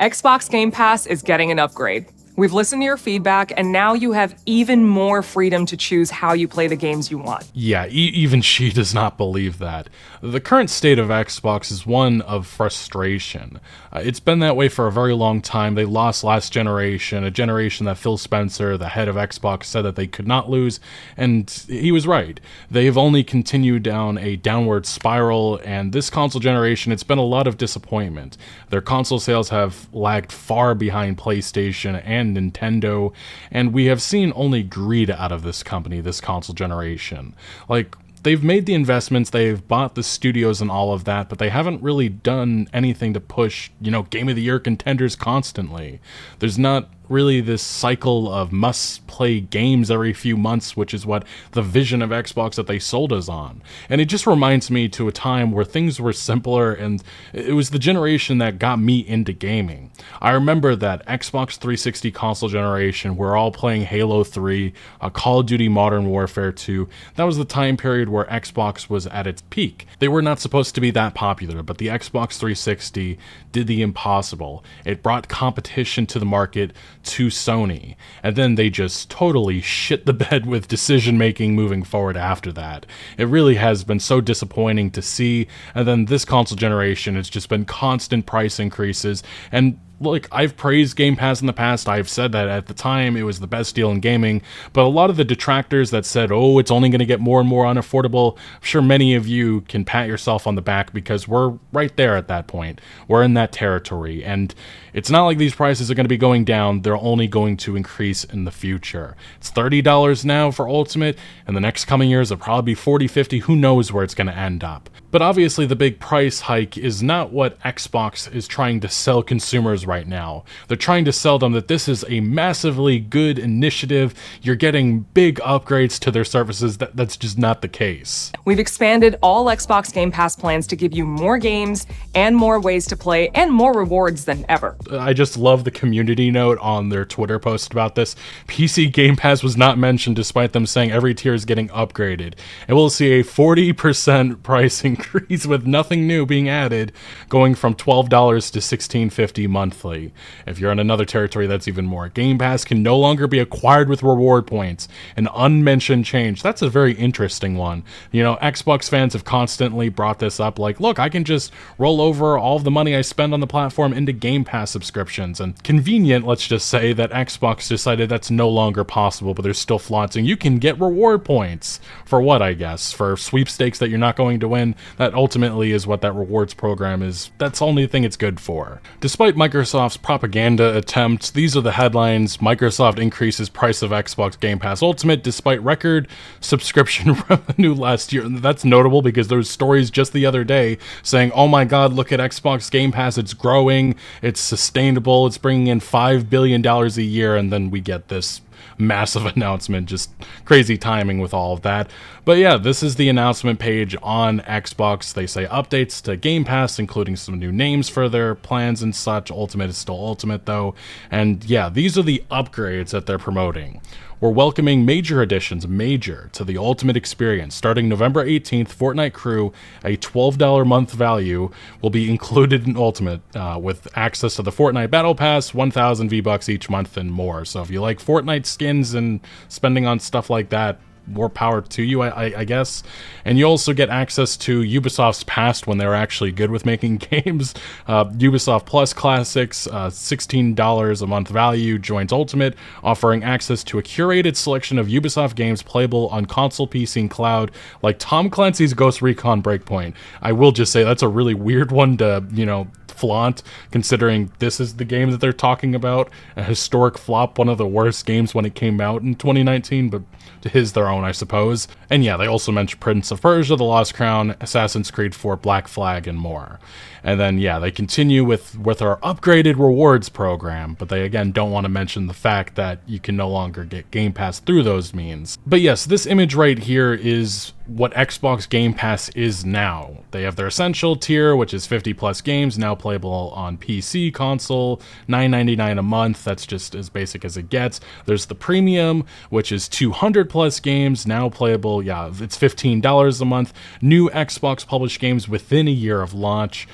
Xbox Game Pass is getting an upgrade. We've listened to your feedback, and now you have even more freedom to choose how you play the games you want. Yeah, even she does not believe that. The current state of Xbox is one of frustration. It's been that way for a very long time. They lost last generation, a generation that Phil Spencer, the head of Xbox, said that they could not lose, and he was right. They've only continued down a downward spiral, and this console generation, it's been a lot of disappointment. Their console sales have lagged far behind PlayStation and Nintendo, and we have seen only greed out of this company this console generation. Like, they've made the investments, they've bought the studios and all of that, but they haven't really done anything to push, Game of the Year contenders constantly. There's not really this cycle of must-play games every few months, which is what the vision of Xbox that they sold us on. And it just reminds me to a time where things were simpler, and it was the generation that got me into gaming. I remember that Xbox 360 console generation, we're all playing Halo 3, Call of Duty Modern Warfare 2. That was the time period where Xbox was at its peak. They were not supposed to be that popular, but the Xbox 360 did the impossible. It brought competition to the market to Sony, and then they just totally shit the bed with decision making moving forward after that. It really has been so disappointing to see, and then this console generation, it's just been constant price increases. And look, I've praised Game Pass in the past. I've said that at the time it was the best deal in gaming, but a lot of the detractors that said, oh, it's only going to get more and more unaffordable, I'm sure many of you can pat yourself on the back because we're right there at that point. We're in that territory, and it's not like these prices are going to be going down. They're only going to increase in the future. It's $30 now for Ultimate, and the next coming years it'll probably be $40, $50. Who knows where it's going to end up? But obviously the big price hike is not what Xbox is trying to sell consumers right now. They're trying to sell them that this is a massively good initiative. You're getting big upgrades to their services. That's just not the case. We've expanded all Xbox Game Pass plans to give you more games and more ways to play and more rewards than ever. I just love the community note on their Twitter post about this. PC Game Pass was not mentioned despite them saying every tier is getting upgraded. And we'll see a 40% price increase with nothing new being added, going from $12 to $16.50 monthly. If you're in another territory, that's even more. Game Pass can no longer be acquired with reward points, an unmentioned change. That's a very interesting one. Xbox fans have constantly brought this up, like, look, I can just roll over all of the money I spend on the platform into Game Pass subscriptions. And convenient, let's just say, that Xbox decided that's no longer possible, but they're still flaunting. You can get reward points. For what, I guess? For sweepstakes that you're not going to win? That ultimately is what that rewards program is. That's the only thing it's good for. Despite Microsoft's propaganda attempts, these are the headlines. Microsoft increases price of Xbox Game Pass Ultimate despite record subscription revenue last year. And that's notable because there was stories just the other day saying, oh my god, look at Xbox Game Pass, it's growing, it's sustainable, it's bringing in $5 billion a year, and then we get this massive announcement. Just crazy timing with all of that. But yeah, this is the announcement page on Xbox. They say updates to Game Pass, including some new names for their plans and such. Ultimate is still Ultimate though. And yeah, these are the upgrades that they're promoting. We're welcoming major additions, to the Ultimate experience. Starting November 18th, Fortnite Crew, a $12 month value, will be included in Ultimate with access to the Fortnite Battle Pass, 1,000 V-Bucks each month, and more. So if you like Fortnite skins and spending on stuff like that, more power to you, I guess. And you also get access to Ubisoft's past when they were actually good with making games. Ubisoft Plus Classics, $16 a month value, joins Ultimate, offering access to a curated selection of Ubisoft games playable on console, PC, and cloud, like Tom Clancy's Ghost Recon Breakpoint. I will just say that's a really weird one to, flaunt, considering this is the game that they're talking about. A historic flop, one of the worst games when it came out in 2019, but to his their own, I suppose. And yeah, they also mentioned Prince of Persia, The Lost Crown, Assassin's Creed 4, Black Flag, and more. And then yeah, they continue with our upgraded rewards program, but they again don't want to mention the fact that you can no longer get Game Pass through those means. But yes, this image right here is what Xbox Game Pass is now. They have their Essential tier, which is 50 plus games, now playable on PC, console, $9.99 a month. That's just as basic as it gets. There's the Premium, which is 200 plus games, now playable. Yeah, it's $15 a month. New Xbox published games within a year of launch.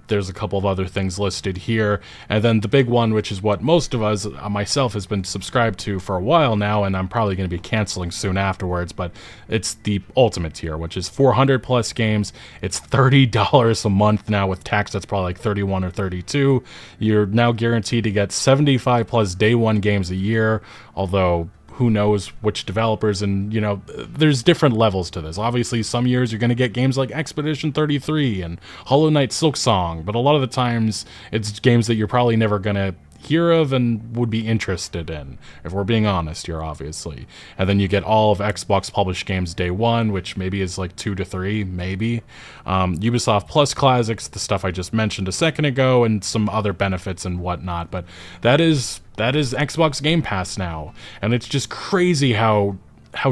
There's a couple of other things listed here. And then the big one, which is what most of us, myself, has been subscribed to for a while now, and I'm probably going to be canceling soon afterwards, but it's the Ultimate tier, which is 400 plus games. It's $30 a month now. With tax, that's probably like 31 or 32. You're now guaranteed to get 75 plus day one games a year, although who knows which developers, and there's different levels to this. Obviously, some years you're going to get games like Expedition 33 and Hollow Knight Silksong, but a lot of the times it's games that you're probably never going to hear of and would be interested in, if we're being honest here, obviously. And then you get all of Xbox published games day one, which maybe is like 2 to 3, maybe. Ubisoft Plus Classics, the stuff I just mentioned a second ago, and some other benefits and whatnot. But that is Xbox Game Pass now, and it's just crazy how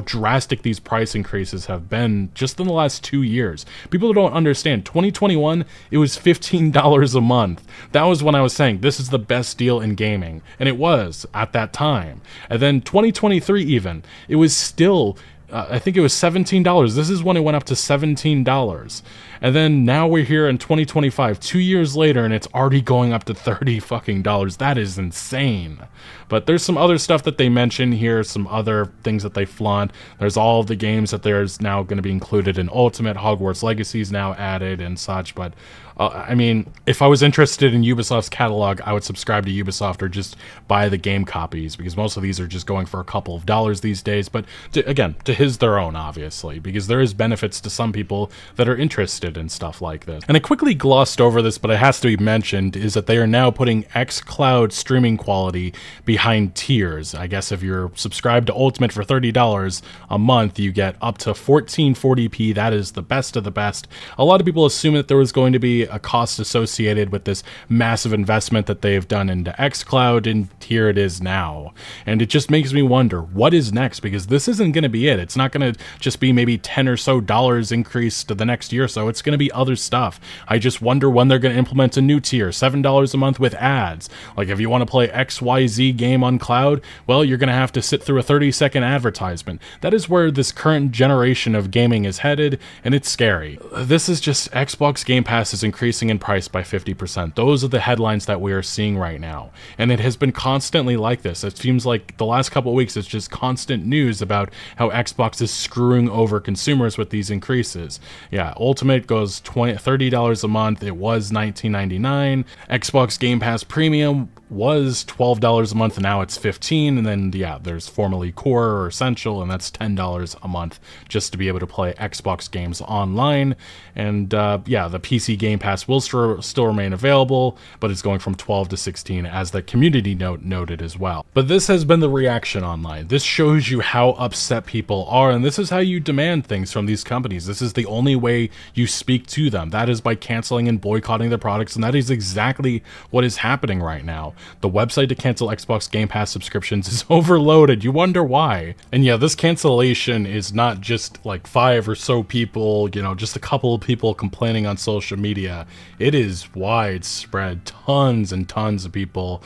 drastic these price increases have been just in the last 2 years. People don't understand. 2021, it was $15 a month. That was when I was saying this is the best deal in gaming, and it was at that time. And then 2023 even, it was still I think it was $17. This is when it went up to $17. And then now we're here in 2025, 2 years later, and it's already going up to $30 fucking dollars. That is insane. But there's some other stuff that they mention here, some other things that they flaunt. There's all of the games that there's now going to be included in Ultimate. Hogwarts Legacy is now added and such. But I mean, if I was interested in Ubisoft's catalog, I would subscribe to Ubisoft or just buy the game copies, because most of these are just going for a couple of dollars these days. But again, to his their own, obviously, because there is benefits to some people that are interested in stuff like this. And I quickly glossed over this, but it has to be mentioned, is that they are now putting xCloud streaming quality behind tiers. I guess if you're subscribed to Ultimate for $30 a month, you get up to 1440p. That is the best of the best. A lot of people assume that there was going to be a cost associated with this massive investment that they've done into xCloud, and here it is now. And it just makes me wonder, what is next? Because this isn't going to be it. It's not going to just be maybe $10 or so increase to the next year or so. It's going to be other stuff. I just wonder when they're going to implement a new tier, $7 a month with ads. Like if you want to play XYZ game on cloud, well, you're going to have to sit through a 30-second advertisement. That is where this current generation of gaming is headed, and it's scary. This is just Xbox Game Pass is increasing in price by 50%. Those are the headlines that we are seeing right now. And it has been constantly like this. It seems like the last couple of weeks, it's just constant news about how Xbox is screwing over consumers with these increases. Yeah, Ultimate goes $30 a month. It was $19.99. Xbox Game Pass Premium was $12 a month, and now it's $15. And then, yeah, there's formerly Core or Essential, and that's $10 a month just to be able to play Xbox games online. And yeah, the PC Game Pass will still remain available, but it's going from 12 to 16, as the community note noted as well. But this has been the reaction online. This shows you how upset people are, and this is how you demand things from these companies. This is the only way you speak to them. That is by canceling and boycotting their products, and that is exactly what is happening right now. The website to cancel Xbox Game Pass subscriptions is overloaded. You wonder why. And yeah, this cancellation is not just like 5 or so people, just a couple of people complaining on social media. It is widespread. Tons and tons of people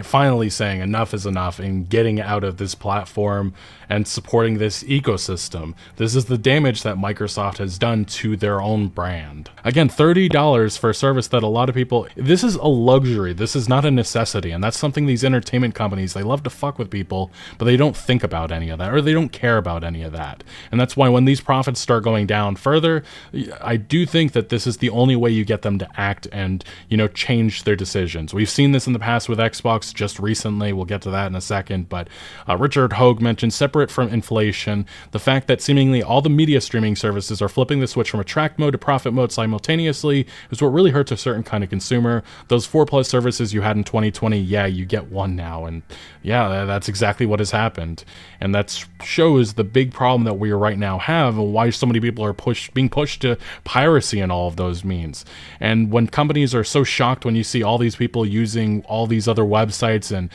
finally saying enough is enough and getting out of this platform and supporting this ecosystem. This is the damage that Microsoft has done to their own brand. Again, $30 for a service that a lot of people, this is a luxury. This is not a necessity. And that's something these entertainment companies, they love to fuck with people, but they don't think about any of that, or they don't care about any of that. And that's why when these profits start going down further, I do think that this is the only way you get them to act and, change their decisions. We've seen this in the past with Xbox just recently. We'll get to that in a second. But Richard Hogue mentioned, separate from inflation, the fact that seemingly all the media streaming services are flipping the switch from attract mode to profit mode simultaneously is what really hurts a certain kind of consumer. Those 4+ services you had in 2020, yeah, you get one now. And yeah, that's exactly what has happened. And that shows the big problem that we right now have, and why so many people are being pushed to piracy and all of those means. And when companies are so shocked when you see all these people using all these other websites and,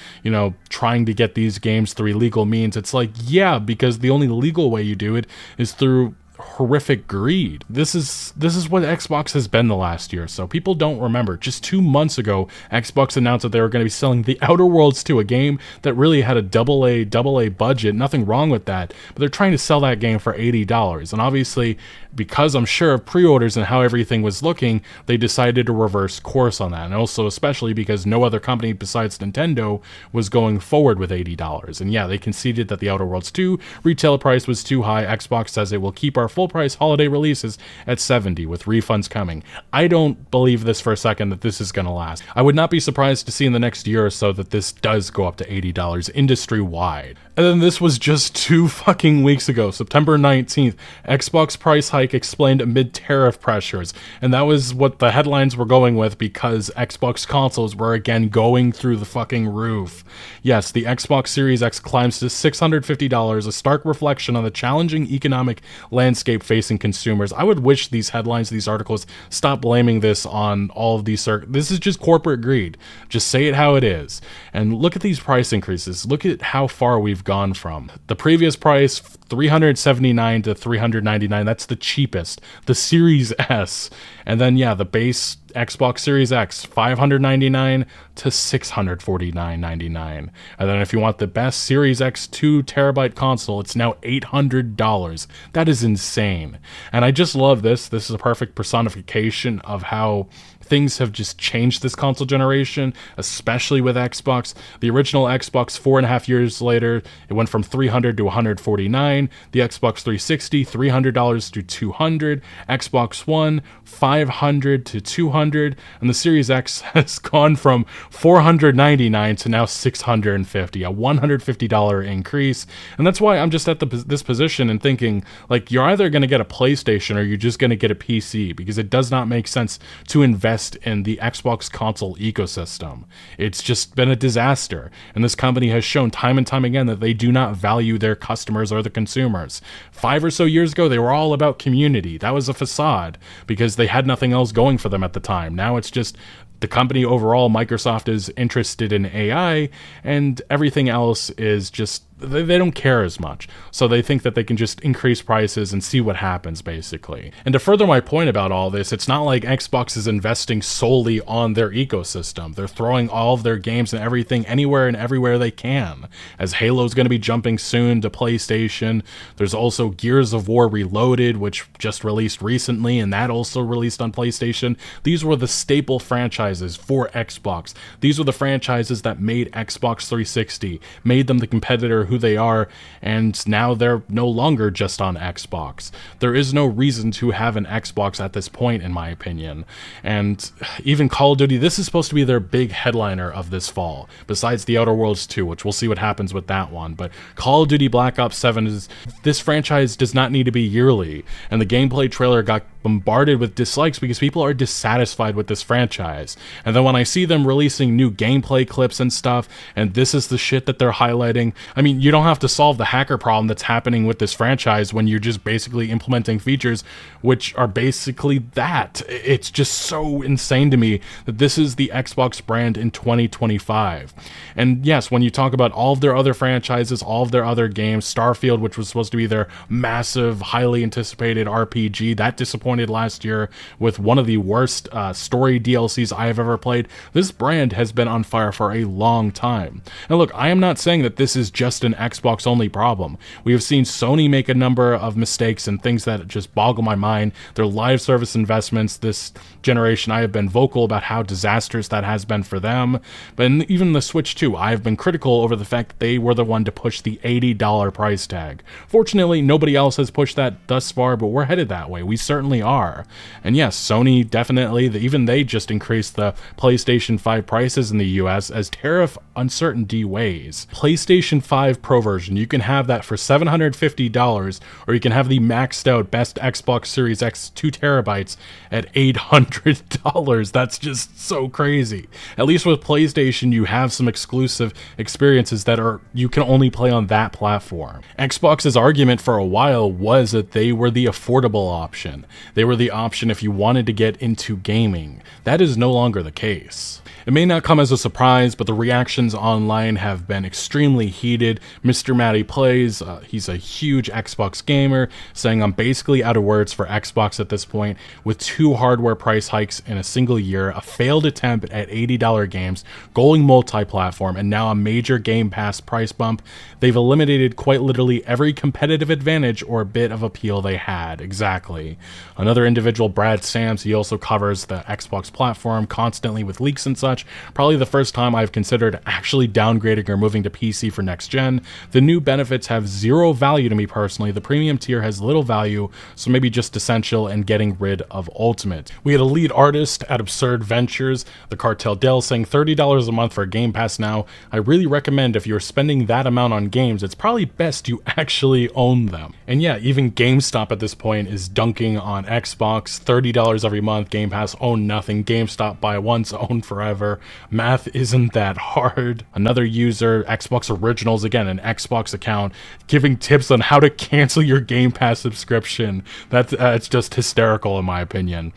trying to get these games through illegal means, it's like, yeah, because the only legal way you do it is through horrific greed. This is what Xbox has been the last year. So people don't remember. Just 2 months ago, Xbox announced that they were going to be selling The Outer Worlds 2, a game that really had a double A budget. Nothing wrong with that. But they're trying to sell that game for $80. And obviously, because I'm sure of pre-orders and how everything was looking, they decided to reverse course on that. And also especially because no other company besides Nintendo was going forward with $80. And yeah, they conceded that The Outer Worlds 2 retail price was too high. Xbox says it will keep our full price holiday releases at $70 with refunds coming. I don't believe this for a second that this is going to last. I would not be surprised to see in the next year or so that this does go up to $80 industry-wide. And then this was just 2 fucking weeks ago, September 19th, Xbox price hike explained amid tariff pressures. And that was what the headlines were going with because Xbox consoles were again going through the fucking roof. Yes, the Xbox Series X climbs to $650, a stark reflection on the challenging economic landscape facing consumers. I would wish these headlines, these articles, stop blaming this on all of these this is just corporate greed. Just say it how it is. And look at these price increases. Look at how far we've gone from. The previous price, $379 to $399, that's the cheapest. The Series S. And then yeah, the base Xbox Series X, $599 to $649.99. And then if you want the best Series X 2 terabyte console, it's now $800. That is insane. And I just love this. This is a perfect personification of how things have just changed this console generation, especially with Xbox. The original Xbox, 4.5 years later, it went from $300 to $149. The Xbox 360, $300 to $200. Xbox One, $500 to $200. And the Series X has gone from $499 to now $650, a $150 increase. And that's why I'm just at this position and thinking, like, you're either going to get a PlayStation or you're just going to get a PC, because it does not make sense to invest in the Xbox console ecosystem. It's just been a disaster, and this company has shown time and time again that they do not value their customers or the consumers. 5 or so years ago, they were all about community. That was a facade because they had nothing else going for them at the time. Now it's just the company overall. Microsoft is interested in AI, and everything else is just, they don't care as much. So they think that they can just increase prices and see what happens, basically. And to further my point about all this, it's not like Xbox is investing solely on their ecosystem. They're throwing all of their games and everything anywhere and everywhere they can. As Halo's going to be jumping soon to PlayStation. There's also Gears of War Reloaded, which just released recently, and that also released on PlayStation. These were the staple franchises for Xbox. These were the franchises that made Xbox 360, made them the competitor who they are, and now they're no longer just on Xbox. There is no reason to have an Xbox at this point, in my opinion. And even Call of Duty, this is supposed to be their big headliner of this fall, besides The Outer Worlds 2, which we'll see what happens with that one. But Call of Duty Black Ops 7 this franchise does not need to be yearly, and the gameplay trailer got bombarded with dislikes because people are dissatisfied with this franchise. And then when I see them releasing new gameplay clips and stuff, and this is the shit that they're highlighting, I mean, you don't have to solve the hacker problem that's happening with this franchise when you're just basically implementing features which are basically that. It's just so insane to me that this is the Xbox brand in 2025. And yes, when you talk about all of their other franchises, all of their other games, Starfield, which was supposed to be their massive, highly anticipated RPG, that disappointed last year with one of the worst story DLCs I have ever played. This brand has been on fire for a long time. Now look, I am not saying that this is just an Xbox only problem. We have seen Sony make a number of mistakes and things that just boggle my mind. Their live service investments this generation, I have been vocal about how disastrous that has been for them. But even the Switch 2, I have been critical over the fact that they were the one to push the $80 price tag. Fortunately, nobody else has pushed that thus far, but we're headed that way. We certainly are. And yes, Sony definitely, even they just increased the PlayStation 5 prices in the US as tariff uncertainty weighs. PlayStation 5 Pro version, you can have that for $750, or you can have the maxed out best Xbox Series X 2 terabytes at $800. That's just so crazy. At least with PlayStation, you have some exclusive experiences that you can only play on that platform. Xbox's argument for a while was that they were the affordable option. They were the option if you wanted to get into gaming. That is no longer the case. It may not come as a surprise, but the reactions online have been extremely heated. Mr. Matty Plays, he's a huge Xbox gamer, saying, "I'm basically out of words for Xbox at this point, with 2 hardware price hikes in a single year, a failed attempt at $80 games, going multi-platform, and now a major Game Pass price bump. They've eliminated quite literally every competitive advantage or bit of appeal they had." Exactly. Another individual, Brad Sams, he also covers the Xbox platform constantly with leaks and such. Probably the first time I've considered actually downgrading or moving to PC for next gen. The new benefits have zero value to me personally. The premium tier has little value, so maybe just essential, and getting rid of Ultimate. We had a lead artist at Absurd Ventures, the Cartel Dell, saying $30 a month for Game Pass now. I really recommend if you're spending that amount on games, it's probably best you actually own them. And yeah, even GameStop at this point is dunking on Xbox. $30 every month, Game Pass, own nothing. GameStop, buy once, own forever. Math isn't that hard. Another user, Xbox Originals, again, an Xbox account, giving tips on how to cancel your Game Pass subscription. It's just hysterical in my opinion.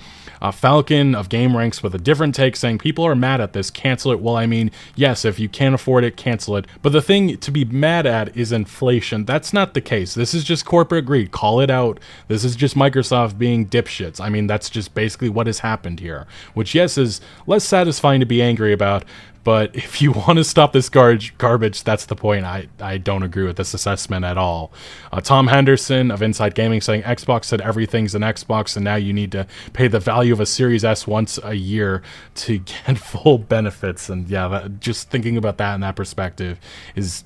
Falcon of Game Ranks with a different take, saying people are mad at this, cancel it. Well, I mean, yes, if you can't afford it, cancel it. But the thing to be mad at is inflation. That's not the case. This is just corporate greed. Call it out. This is just Microsoft being dipshits. I mean, that's just basically what has happened here, which, yes, is less satisfying to be angry about. But if you want to stop this garbage, that's the point. I don't agree with this assessment at all. Tom Henderson of Inside Gaming saying Xbox said everything's an Xbox, and now you need to pay the value of a Series S once a year to get full benefits. And yeah, just thinking about that in that perspective is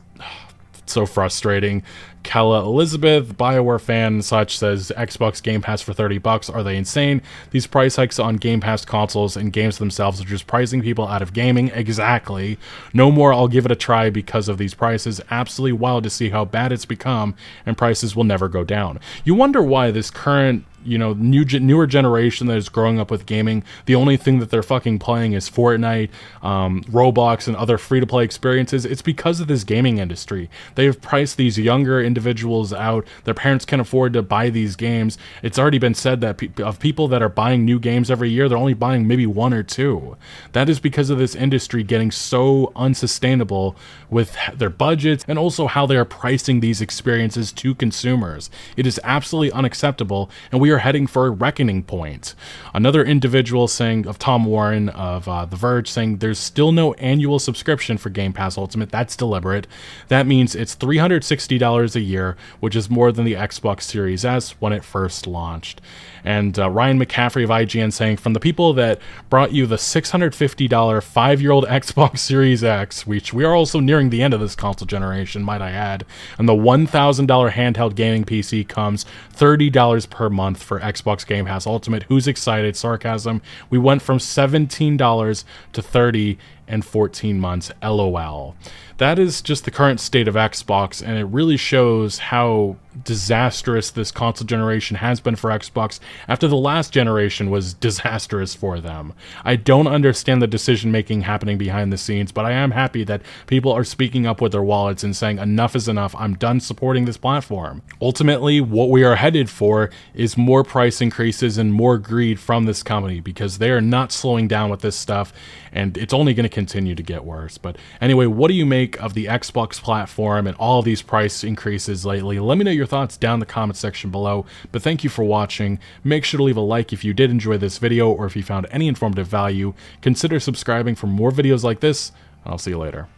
so frustrating. Kella Elizabeth, BioWare fan and such, says Xbox Game Pass for $30. Are they insane? These price hikes on Game Pass consoles and games themselves are just pricing people out of gaming. Exactly. No more, I'll give it a try because of these prices. Absolutely wild to see how bad it's become, and prices will never go down. You wonder why this current, newer generation that is growing up with gaming, the only thing that they're fucking playing is Fortnite, Roblox, and other free-to-play experiences. It's because of this gaming industry. They've priced these younger individuals out. Their parents can afford to buy these games. It's already been said that of people that are buying new games every year, they're only buying maybe 1 or 2. That is because of this industry getting so unsustainable with their budgets and also how they are pricing these experiences to consumers. It is absolutely unacceptable, and we are heading for a reckoning point. Another individual saying, of Tom Warren of The Verge, saying there's still no annual subscription for Game Pass Ultimate. That's deliberate. That means it's $360 a year, which is more than the Xbox Series S when it first launched. And Ryan McCaffrey of IGN saying, from the people that brought you the $650 5-year-old Xbox Series X, which we are also nearing the end of this console generation, might I add, and the $1,000 handheld gaming PC comes $30 per month for Xbox Game Pass Ultimate. Who's excited? Sarcasm. We went from $17 to $30 in 14 months. LOL. That is just the current state of Xbox, and it really shows how disastrous this console generation has been for Xbox after the last generation was disastrous for them. I don't understand the decision making happening behind the scenes, but I am happy that people are speaking up with their wallets and saying enough is enough. I'm done supporting this platform. Ultimately, what we are headed for is more price increases and more greed from this company, because they are not slowing down with this stuff, and it's only going to continue to get worse. But anyway, what do you make of the Xbox platform and all of these price increases lately? Let me know your thoughts down in the comment section below. But thank you for watching. Make sure to leave a like if you did enjoy this video, or if you found any informative value. Consider subscribing for more videos like this, and I'll see you later.